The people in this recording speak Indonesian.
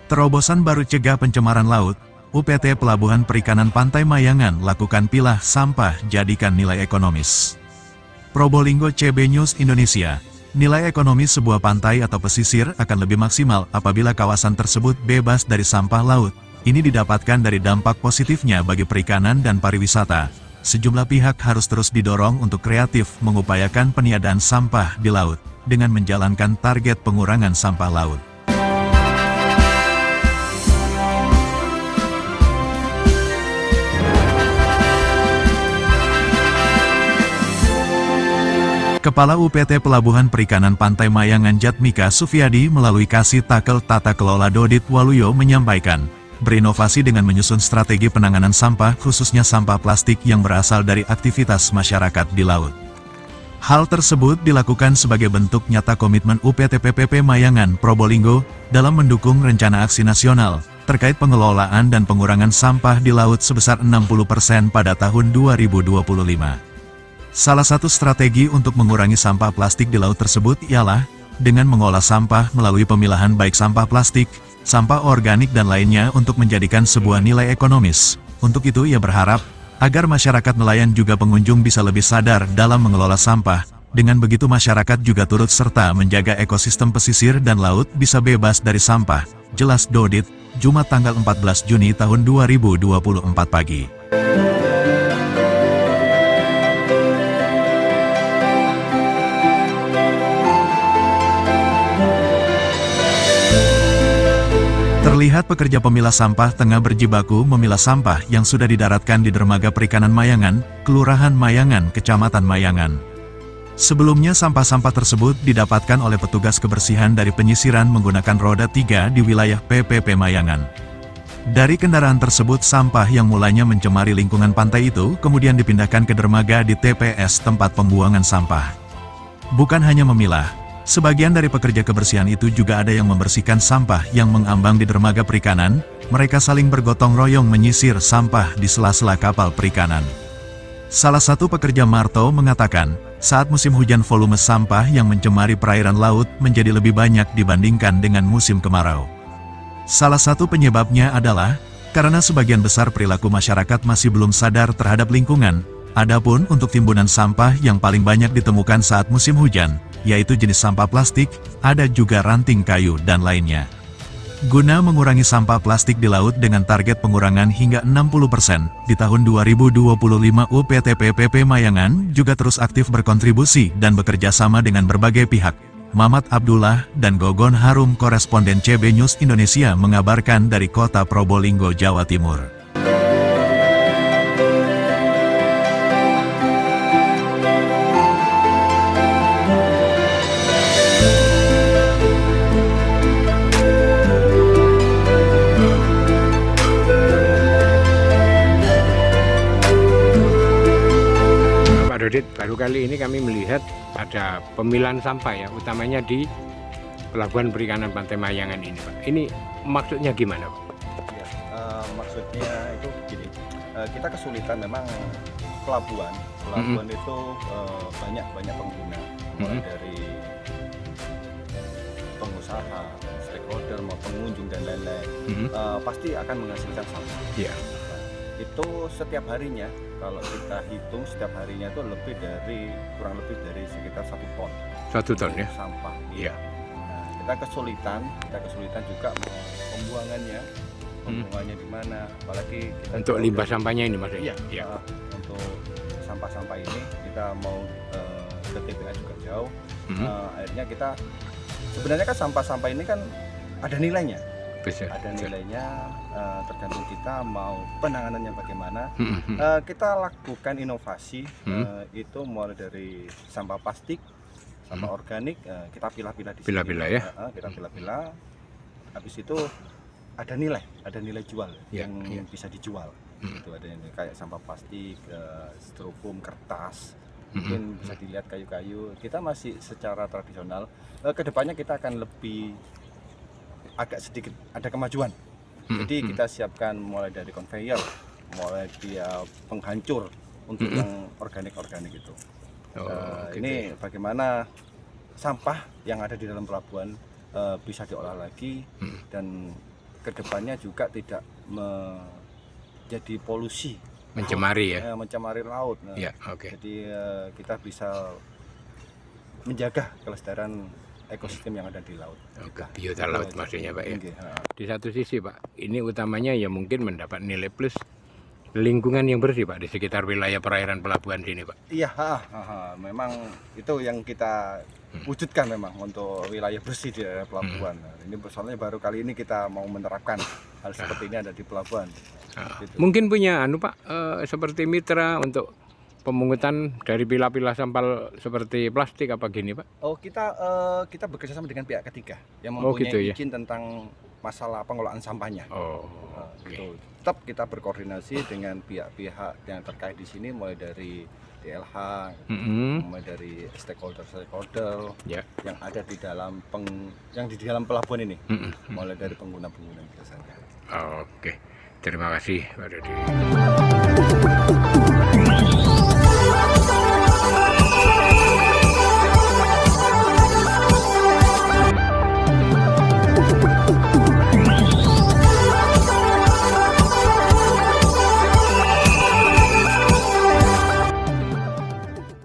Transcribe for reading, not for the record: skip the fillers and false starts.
Terobosan baru cegah pencemaran laut, UPT Pelabuhan Perikanan Pantai Mayangan lakukan pilah sampah jadikan nilai ekonomis. Probolinggo CB News Indonesia, nilai ekonomis sebuah pantai atau pesisir akan lebih maksimal apabila kawasan tersebut bebas dari sampah laut. Ini didapatkan dari dampak positifnya bagi perikanan dan pariwisata. Sejumlah pihak harus terus didorong untuk kreatif mengupayakan peniadaan sampah di laut, dengan menjalankan target pengurangan sampah laut. Kepala UPT Pelabuhan Perikanan Pantai Mayangan Jatmika Sufyadi melalui Kasih Takel Tata Kelola Dodit Waluyo menyampaikan, berinovasi dengan menyusun strategi penanganan sampah khususnya sampah plastik yang berasal dari aktivitas masyarakat di laut. Hal tersebut dilakukan sebagai bentuk nyata komitmen UPT PPP Mayangan Probolinggo dalam mendukung rencana aksi nasional terkait pengelolaan dan pengurangan sampah di laut sebesar 60% pada tahun 2025. Salah satu strategi untuk mengurangi sampah plastik di laut tersebut ialah dengan mengolah sampah melalui pemilahan baik sampah plastik, sampah organik dan lainnya untuk menjadikan sebuah nilai ekonomis. Untuk itu ia berharap agar masyarakat nelayan juga pengunjung bisa lebih sadar dalam mengelola sampah. Dengan begitu masyarakat juga turut serta menjaga ekosistem pesisir dan laut bisa bebas dari sampah. Jelas Dodit, Jumat tanggal 14 Juni tahun 2024 pagi. Terlihat pekerja pemilah sampah tengah berjibaku memilah sampah yang sudah didaratkan di dermaga perikanan Mayangan, Kelurahan Mayangan, Kecamatan Mayangan. Sebelumnya sampah-sampah tersebut didapatkan oleh petugas kebersihan dari penyisiran menggunakan roda 3 di wilayah PPP Mayangan. Dari kendaraan tersebut sampah yang mulanya mencemari lingkungan pantai itu kemudian dipindahkan ke dermaga di TPS tempat pembuangan sampah. Bukan hanya memilah, sebagian dari pekerja kebersihan itu juga ada yang membersihkan sampah yang mengambang di dermaga perikanan. Mereka saling bergotong royong menyisir sampah di sela-sela kapal perikanan. Salah satu pekerja Marto mengatakan, saat musim hujan volume sampah yang mencemari perairan laut menjadi lebih banyak dibandingkan dengan musim kemarau. Salah satu penyebabnya adalah karena sebagian besar perilaku masyarakat masih belum sadar terhadap lingkungan. Adapun untuk timbunan sampah yang paling banyak ditemukan saat musim hujan, yaitu jenis sampah plastik, ada juga ranting kayu dan lainnya. Guna mengurangi sampah plastik di laut dengan target pengurangan hingga 60%, di tahun 2025 UPT PPP Mayangan juga terus aktif berkontribusi dan bekerja sama dengan berbagai pihak. Mamat Abdullah dan Gogon Harum koresponden CB News Indonesia mengabarkan dari kota Probolinggo, Jawa Timur. Dodit, baru kali ini kami melihat ada pemilahan sampah ya, utamanya di Pelabuhan Perikanan Pantai Mayangan ini, Pak. Ini maksudnya gimana, Pak? Ya, maksudnya itu begini, kita kesulitan memang pelabuhan itu banyak pengguna, mulai dari pengusaha, stakeholder, mau pengunjung dan lain-lain, pasti akan menghasilkan sampah. Ya. Itu setiap harinya, kalau kita hitung setiap harinya itu kurang lebih dari sekitar 1 ton. 1 ton ya? Sampah. Iya. Nah, kita kesulitan juga pembuangannya di mana, apalagi kita untuk limbah sampahnya ini maksudnya. Iya. Untuk sampah-sampah ini kita mau ke TPA juga jauh. Akhirnya kita sebenarnya kan sampah-sampah ini kan ada nilainya. Ada nilainya, tergantung kita mau penanganannya bagaimana. Kita lakukan inovasi, itu mulai dari sampah plastik, sampah organik, kita pilah-pilah di sini. Pilah-pilah ya? Kita pilah-pilah, habis itu ada nilai jual yang bisa dijual. Itu ada yang kayak sampah plastik, styrofoam, kertas, mungkin bisa dilihat kayu-kayu. Kita masih secara tradisional. Kedepannya kita akan lebih agak sedikit ada kemajuan. Jadi kita siapkan mulai dari conveyor, mulai dia penghancur untuk yang organik itu. Ini bagaimana sampah yang ada di dalam pelabuhan bisa diolah lagi dan kedepannya juga tidak menjadi polusi, mencemari ya, mencemari laut. Jadi kita bisa menjaga kelestarian ekosistem yang ada di laut. Biota laut maksudnya Pak ya. Di satu sisi Pak, ini utamanya ya mungkin mendapat nilai plus lingkungan yang bersih Pak di sekitar wilayah perairan pelabuhan sini Pak. Iya, memang itu yang kita wujudkan memang untuk wilayah bersih di daerah pelabuhan. Ini soalnya baru kali ini kita mau menerapkan hal seperti ini ada di pelabuhan. Gitu. Mungkin punya Pak seperti mitra untuk pemungutan dari pilah-pilah sampah seperti plastik apa gini Pak? Oh kita bekerjasama dengan pihak ketiga yang mempunyai izin tentang masalah pengelolaan sampahnya. Gitu. Tetap kita berkoordinasi dengan pihak-pihak yang terkait di sini mulai dari DLH, mulai dari stakeholder yang ada di dalam yang di dalam pelabuhan ini, mulai dari pengguna-pengguna biasanya. Oke, terima kasih Pak Dodi.